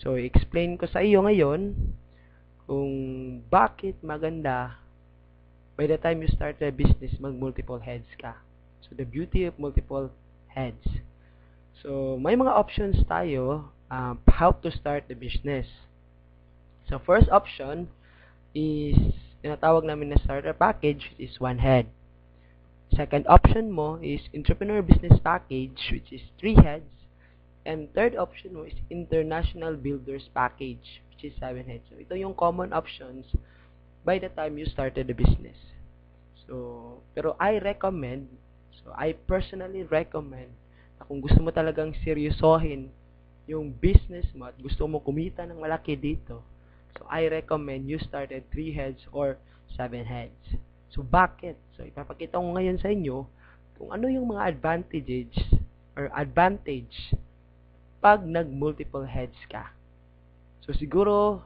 So, explain ko sa iyo ngayon kung bakit maganda by the time you start a business, mag-multiple heads ka. So, the beauty of multiple heads. So, may mga options tayo how to start the business. So, first option is tinatawag namin na starter package, which is one head. Second option mo is entrepreneur business package, which is 3 heads. And third option mo is international builders package, which is 7 heads. So, ito yung common options by the time you started the business. So, pero I personally recommend na kung gusto mo talagang seryosohin yung business mo at gusto mo kumita ng malaki dito, so I recommend you start at 3 heads or 7 heads. So, bakit? So, ipapakita ko ngayon sa inyo kung ano yung mga advantage pag nag-multiple heads ka. So, siguro,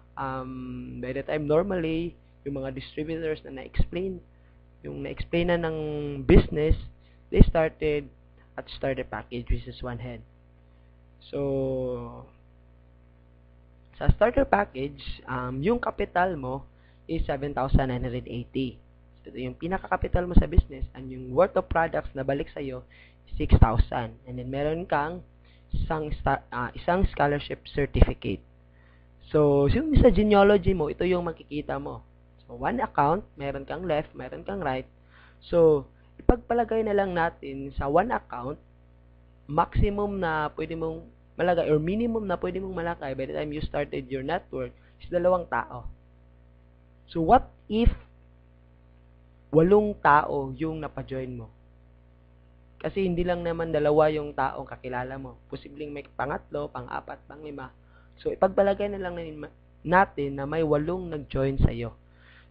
by the time normally, yung mga distributors na na-explain na ng business, they started at starter package, which is 1 head. So, sa starter package, yung capital mo is 7,980. So, ito yung pinaka-capital mo sa business, and yung worth of products na balik sa'yo, 6,000. And then, meron kang isang scholarship certificate. So, yung sa genealogy mo, ito yung makikita mo. So, one account, meron kang left, meron kang right. So, ipagpalagay na lang natin sa one account, maximum na pwede mong malagay or minimum na pwede mong malagay by the time you started your network is 2 tao. So, what if 8 tao yung napajoin mo? Kasi hindi lang naman 2 yung taong kakilala mo. Posibleng may pangatlo, pang-apat, pang-5. So, ipagpalagay na lang natin na may 8 nag-join sa'yo.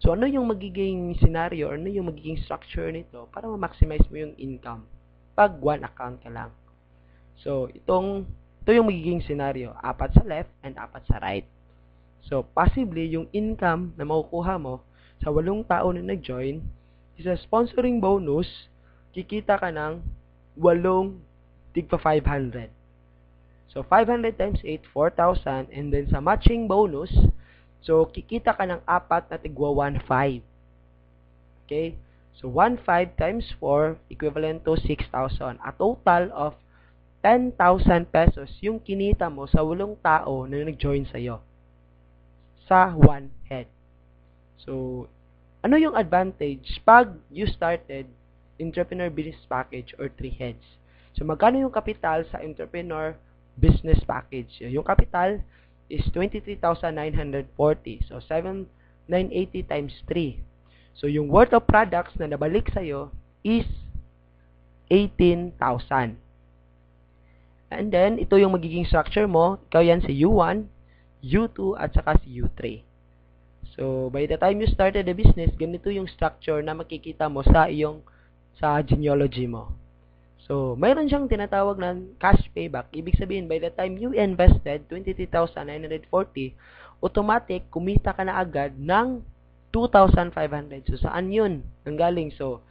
So, ano yung magiging scenario or ano yung magiging structure nito para ma-maximize mo yung income pag one account ka lang? So, ito yung magiging scenario. 4 sa left and 4 sa right. So, possibly, yung income na makukuha mo sa 8 tao na nag-join is a sponsoring bonus, kikita ka ng 8 tigpa 500. So, 500 times 8, 4,000. And then, sa matching bonus, so, kikita ka ng 4 na tigwa 1,500. Okay? So, 1,500 times 4, equivalent to 6,000. A total of 10,000 pesos yung kinita mo sa 8 tao na nag-join sa'yo sa one head. So, ano yung advantage pag you started entrepreneur business package or 3 heads? So, magkano yung capital sa entrepreneur business package? Yung capital is 23,940. So, 7,980 times 3. So, yung worth of products na nabalik sa'yo is 18,000. And then, ito yung magiging structure mo. Ikaw yan si U1, U2, at saka si U3. So, by the time you started the business, ganito yung structure na makikita mo sa genealogy mo. So, mayroon siyang tinatawag na cash payback. Ibig sabihin, by the time you invested 23,940, automatic, kumita ka na agad ng 2,500. So, saan yun? Nanggaling. So,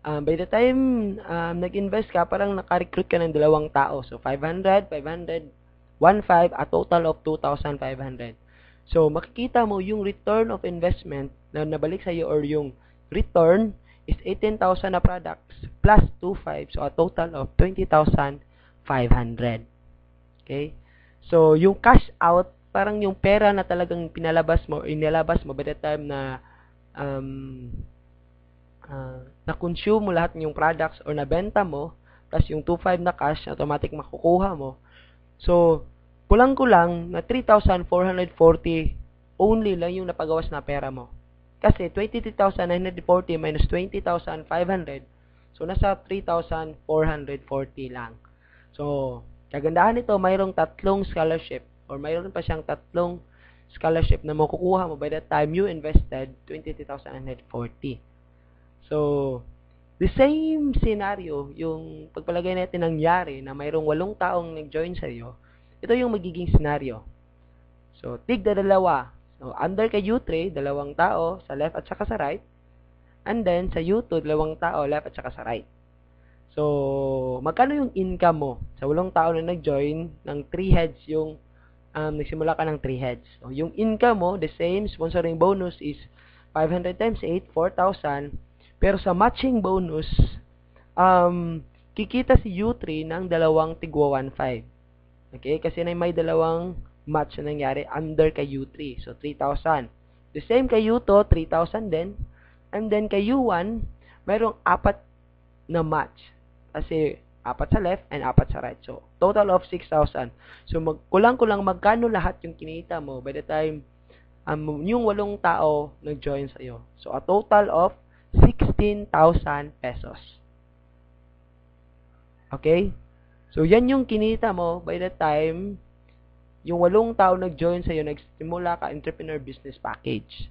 by the time nag-invest ka, parang naka-recruit ka ng 2 tao. So, 500, 500, 1,500, a total of 2,500. So, makikita mo yung return of investment na nabalik sa'yo or yung return is 18,000 na products plus 2,500. So, a total of 20,500. Okay? So, yung cash out, parang yung pera na talagang inilabas mo by the time na na-consume mo lahat ng yung products or nabenta mo, plus yung 2,500 na cash, automatic makukuha mo. So, kulang-kulang na 3,440 only lang yung napagawas na pera mo. Kasi 23,940 minus 20,500, so nasa 3,440 lang. So, kagandahan nito, mayroong 3 scholarship or mayroon pa siyang 3 scholarship na makukuha mo by the time you invested 23,940. So, the same scenario, yung pagpalagay natin nangyari na mayroong 8 taong nag-join sa iyo, ito yung magiging scenario. So, tigda 2. So, under kay U3, 2 tao sa left at saka sa right. And then, sa U2, 2 tao left at saka sa right. So, magkano yung income mo? Sa 8 tao na nag-join, ng 3 heads yung nagsimula ka ng 3 heads. So, yung income mo, the same, sponsoring bonus is 500 times 8, 4,000. Pero sa matching bonus, kikita si U3 ng dalawang tigwa 1.5. Okay? Kasi may dalawang match na nangyari under kay U3. So, 3,000. The same kay U2, 3,000 din. And then kay U1, mayroong 4 na match. Kasi 4 sa left and 4 sa right. So, total of 6,000. So, kulang-kulang magkano lahat yung kinita mo by the time yung 8 tao nag-join sa'yo. So, a total of 16,000 pesos. Okay? So, yan yung kinita mo by the time yung 8 tao nag-join sa'yo, nagsimula ka entrepreneur business package.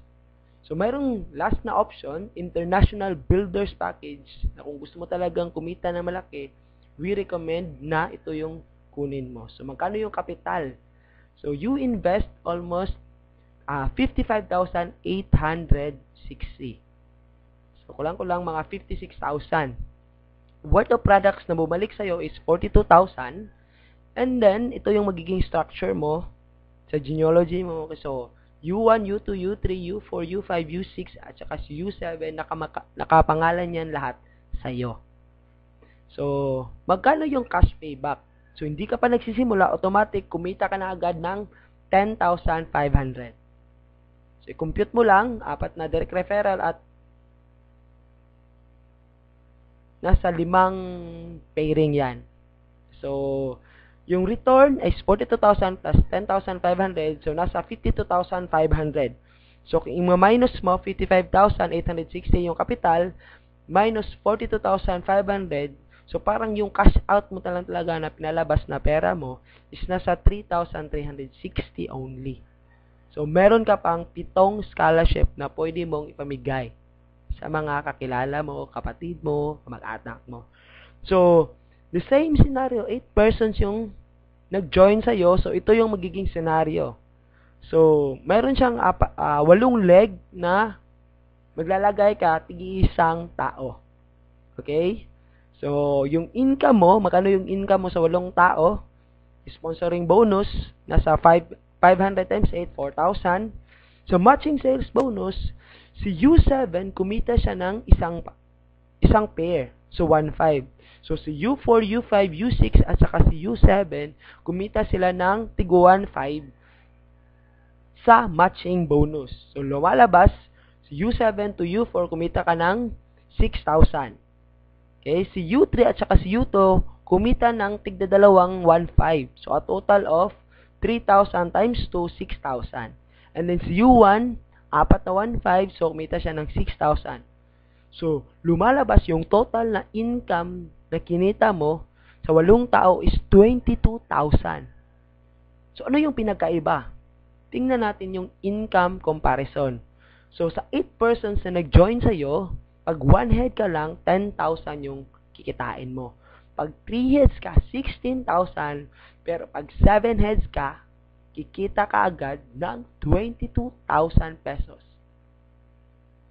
So, mayroong last na option, international builders package, na kung gusto mo talagang kumita na malaki, we recommend na ito yung kunin mo. So, magkano yung kapital? So, you invest almost 55,860. So, kulang-kulang mga 56,000. Worth of products na bumalik sa'yo is 42,000. And then, ito yung magiging structure mo sa genealogy mo. So, U1, U2, U3, U4, U5, U6, at saka si U7, nakapangalan yan lahat sa'yo. So, magkano yung cash payback? So, hindi ka pa nagsisimula, automatic, kumita ka na agad ng 10,500. So, i-compute mo lang, 4 na direct referral at nasa 5 pairing yan. So, yung return is 42,000 plus 10,500. So, nasa 52,500. So, kung i-minus mo, 55,860 yung capital, minus 42,500. So, parang yung cash out mo talaga na pinalabas na pera mo is nasa 3,360 only. So, meron ka pang 7 scholarship na pwede mong ipamigay sa mga kakilala mo, kapatid mo, mag-anak mo. So, the same scenario, 8 persons yung nag-join sa'yo. So, ito yung magiging scenario. So, meron siyang 8 leg na maglalagay ka tig-isang tao. Okay? So, yung income mo, magkano yung income mo sa 8 tao? Sponsoring bonus, nasa 500 times 8, 4,000. So, matching sales bonus, si U7, kumita siya ng isang pair. So, 1.5. So, si U4, U5, U6, at saka si U7, kumita sila ng tigwa 1.5 sa matching bonus. So, lumalabas, si U7 to U4, kumita ka ng 6,000. Okay? Si U3 at saka si U2, kumita ng tigdadalawang 1.5. So, a total of 3,000 times 2, 6,000. And then si U1, 4 na 1.5, so kumita siya ng 6,000. So, lumalabas yung total na income na kinita mo sa 8 tao is 22,000. So, ano yung pinagkaiba? Tingnan natin yung income comparison. So, sa 8 persons na nag-join sa'yo, pag 1 head ka lang, 10,000 yung kikitain mo. Pag 3 heads ka, 16,000. Pero pag 7 heads ka, kikita ka agad ng 22,000 pesos.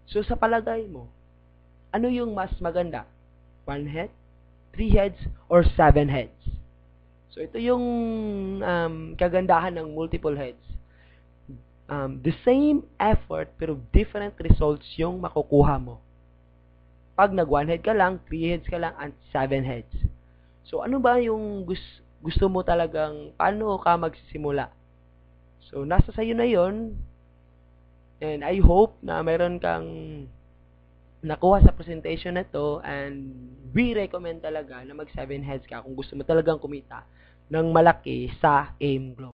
So, sa palagay mo, ano yung mas maganda? 1 head, 3 heads, or 7 heads? So, ito yung kagandahan ng multiple heads. The same effort pero different results yung makukuha mo. Pag nag 1 head ka lang, 3 heads ka lang, and 7 heads. So, ano ba yung gusto mo talagang, paano ka magsisimula? So, nasa sayo na yon. And I hope na mayroon kang nakuha sa presentation na to, and we recommend talaga na mag 7 heads ka kung gusto mo talagang kumita ng malaki sa AIM Globe.